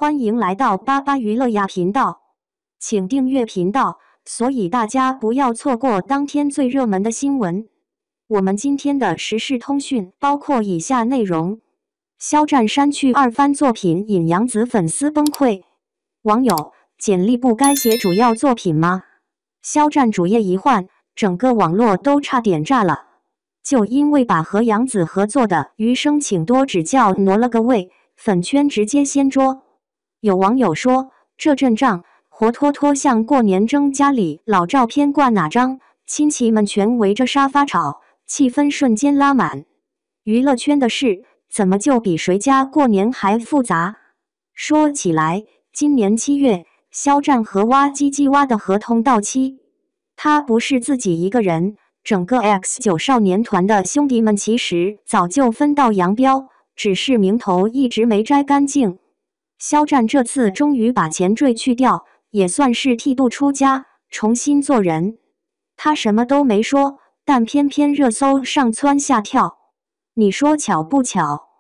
欢迎来到巴巴娱乐呀频道，请订阅频道，所以大家不要错过当天最热门的新闻。我们今天的时事通讯包括以下内容：肖战删去2番作品引杨紫粉丝崩溃，网友简历不该写主要作品吗？肖战主页一换，整个网络都差点炸了。就因为把和杨紫合作的《余生请多指教》挪了个位，粉圈直接掀桌。有网友说，这阵仗活脱脱像过年争家里老照片挂哪张，亲戚们全围着沙发吵，气氛瞬间拉满。娱乐圈的事怎么就比谁家过年还复杂？说起来，今年7月，肖战和挖机机挖的合同到期。他不是自己一个人，整个 X9 少年团的兄弟们其实早就分道扬镳，只是名头一直没摘干净。肖战这次终于把前缀去掉，也算是剃度出家，重新做人。他什么都没说，但偏偏热搜上蹿下跳。你说巧不巧？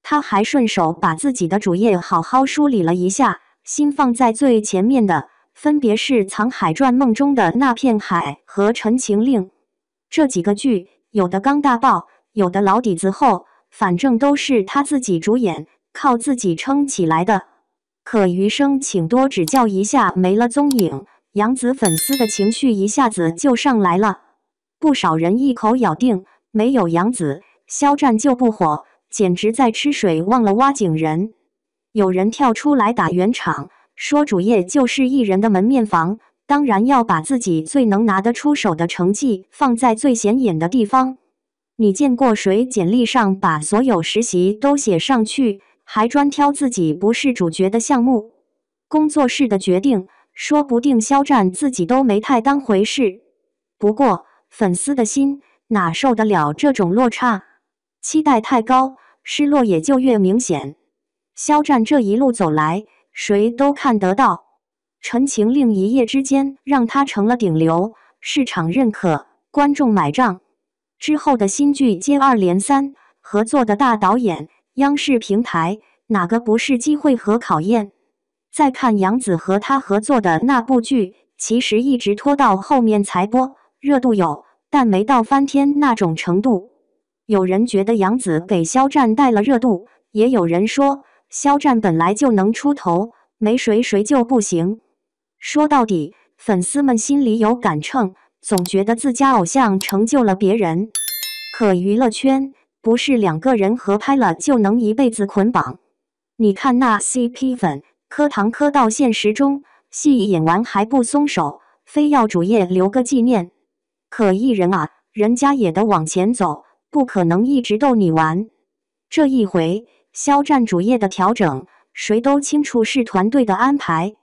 他还顺手把自己的主页好好梳理了一下，新放在最前面的分别是《藏海传梦》中的那片海和《陈情令》。这几个剧，有的刚大爆，有的老底子厚，反正都是他自己主演，靠自己撑起来的。可余生请多指教一下没了踪影，杨紫粉丝的情绪一下子就上来了。不少人一口咬定，没有杨紫，肖战就不火，简直在吃水忘了挖井人。有人跳出来打圆场，说主页就是艺人的门面房，当然要把自己最能拿得出手的成绩放在最显眼的地方。你见过谁简历上把所有实习都写上去，还专挑自己不是主角的项目？工作室的决定，说不定肖战自己都没太当回事。不过，粉丝的心哪受得了这种落差？期待太高，失落也就越明显。肖战这一路走来，谁都看得到，《陈情令》一夜之间让他成了顶流，市场认可，观众买账。之后的新剧接二连三，合作的大导演，央视平台，哪个不是机会和考验？再看杨紫和他合作的那部剧，其实一直拖到后面才播，热度有，但没到翻天那种程度。有人觉得杨紫给肖战带了热度，也有人说肖战本来就能出头，没谁就不行。说到底，粉丝们心里有杆秤，总觉得自家偶像成就了别人。可娱乐圈不是2个人合拍了就能一辈子捆绑。你看那 CP 粉磕糖磕到现实中，戏演完还不松手，非要主页留个纪念。可艺人啊，人家也得往前走，不可能一直逗你玩。这一回肖战主页的调整，谁都清楚是团队的安排。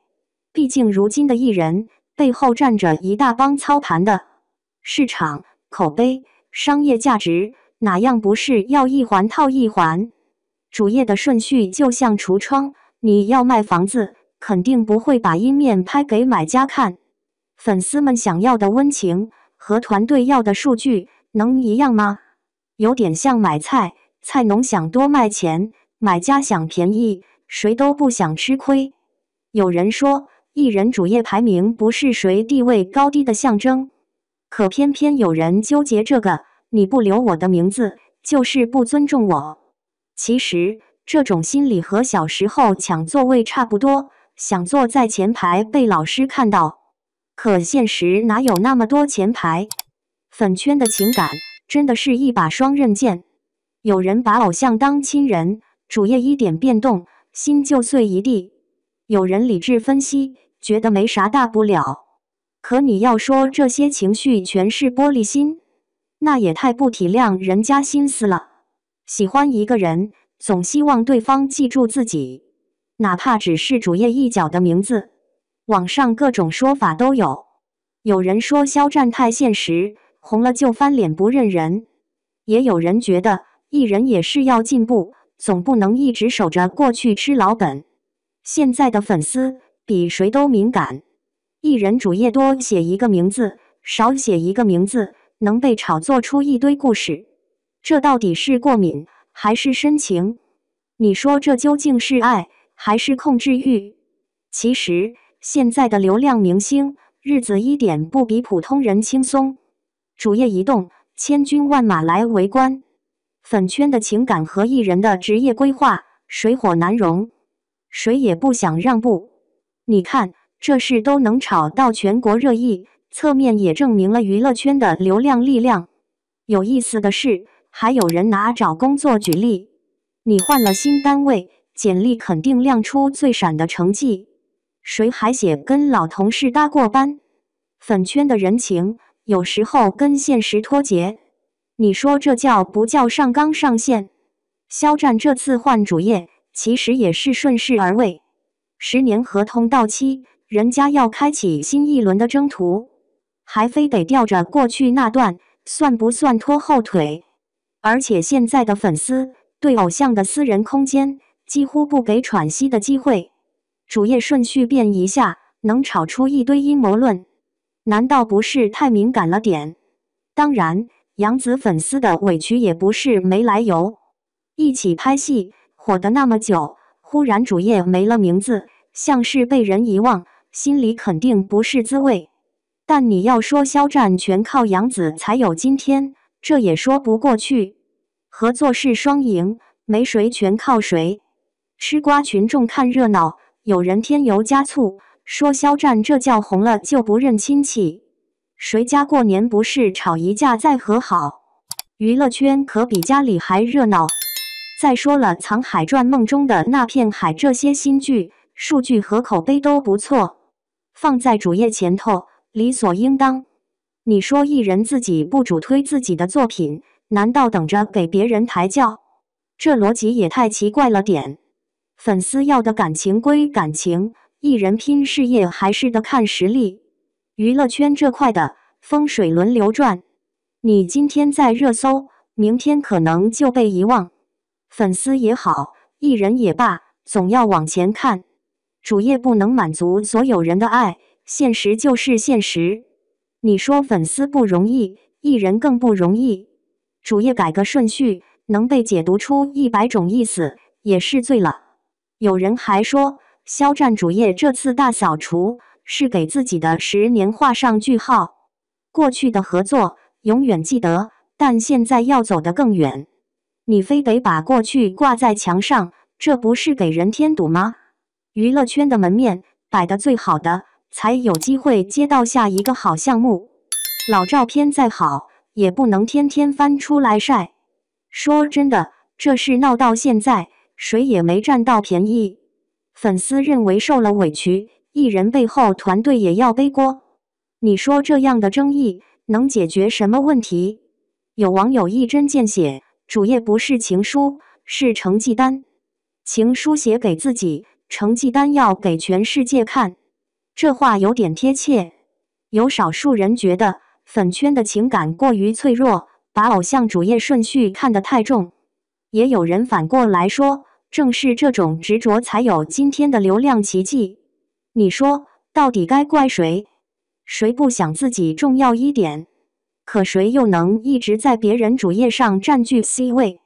毕竟如今的艺人背后站着一大帮操盘的，市场、口碑、商业价值，哪样不是要一环套一环？主页的顺序就像橱窗，你要卖房子，肯定不会把阴面拍给买家看。粉丝们想要的温情和团队要的数据能一样吗？有点像买菜，菜农想多卖钱，买家想便宜，谁都不想吃亏。有人说，艺人主页排名不是谁地位高低的象征，可偏偏有人纠结这个，你不留我的名字，就是不尊重我。其实，这种心理和小时候抢座位差不多，想坐在前排被老师看到。可现实哪有那么多前排？粉圈的情感真的是一把双刃剑。有人把偶像当亲人，主页一点变动，心就碎一地。有人理智分析，觉得没啥大不了。可你要说这些情绪全是玻璃心，那也太不体谅人家心思了。喜欢一个人，总希望对方记住自己，哪怕只是主页一角的名字。网上各种说法都有，有人说肖战太现实，红了就翻脸不认人。也有人觉得艺人也是要进步，总不能一直守着过去吃老本。现在的粉丝比谁都敏感，艺人主页多写一个名字，少写一个名字，能被炒作出一堆故事。这到底是过敏还是深情？你说这究竟是爱还是控制欲？其实，现在的流量明星日子一点不比普通人轻松。主页一动，千军万马来围观。粉圈的情感和艺人的职业规划水火难容，谁也不想让步。你看，这事都能炒到全国热议，侧面也证明了娱乐圈的流量力量。有意思的是，还有人拿找工作举例。你换了新单位，简历肯定亮出最闪的成绩。谁还写跟老同事搭过班？粉圈的人情有时候跟现实脱节。你说这叫不叫上纲上线？肖战这次换主业，其实也是顺势而为。10年合同到期，人家要开启新一轮的征途，还非得吊着过去那段，算不算拖后腿？而且现在的粉丝对偶像的私人空间几乎不给喘息的机会，主页顺序变一下，能炒出一堆阴谋论，难道不是太敏感了点？当然，杨紫粉丝的委屈也不是没来由。一起拍戏，火得那么久，忽然主页没了名字，像是被人遗忘，心里肯定不是滋味。但你要说肖战全靠杨紫才有今天，这也说不过去。合作是双赢，没谁全靠谁。吃瓜群众看热闹，有人添油加醋，说肖战这叫红了就不认亲戚。谁家过年不是吵一架再和好？娱乐圈可比家里还热闹。再说了，《藏海传》梦中的那片海，这些新剧数据和口碑都不错，放在主页前头理所应当。你说艺人自己不主推自己的作品，难道等着给别人抬轿？这逻辑也太奇怪了点。粉丝要的感情归感情，艺人拼事业还是得看实力。娱乐圈这块的风水轮流转，你今天在热搜，明天可能就被遗忘。粉丝也好，艺人也罢，总要往前看。主页不能满足所有人的爱，现实就是现实。你说粉丝不容易，艺人更不容易。主页改个顺序，能被解读出100种意思，也是醉了。有人还说，肖战主页这次大扫除是给自己的10年画上句号。过去的合作永远记得，但现在要走得更远。你非得把过去挂在墙上，这不是给人添堵吗？娱乐圈的门面摆得最好的，才有机会接到下一个好项目。老照片再好，也不能天天翻出来晒。说真的，这事闹到现在，谁也没占到便宜。粉丝认为受了委屈，艺人背后团队也要背锅。你说这样的争议能解决什么问题？有网友一针见血，主页不是情书，是成绩单。情书写给自己，成绩单要给全世界看。这话有点贴切。有少数人觉得粉圈的情感过于脆弱，把偶像主页顺序看得太重。也有人反过来说，正是这种执着才有今天的流量奇迹。你说，到底该怪谁？谁不想自己重要一点？可谁又能一直在别人主页上占据 C 位？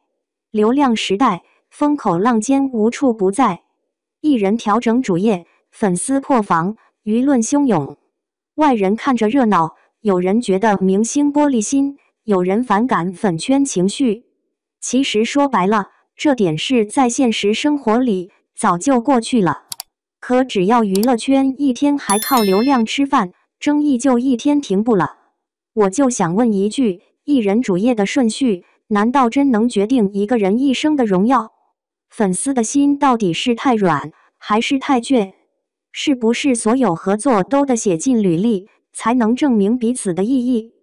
流量时代，风口浪尖无处不在。艺人调整主页，粉丝破防，舆论汹涌。外人看着热闹，有人觉得明星玻璃心，有人反感粉圈情绪。其实说白了，这点事在现实生活里早就过去了。可只要娱乐圈一天还靠流量吃饭，争议就一天停不了。我就想问一句，艺人主页的顺序，难道真能决定一个人一生的荣耀？粉丝的心到底是太软，还是太倔？是不是所有合作都得写进履历，才能证明彼此的意义？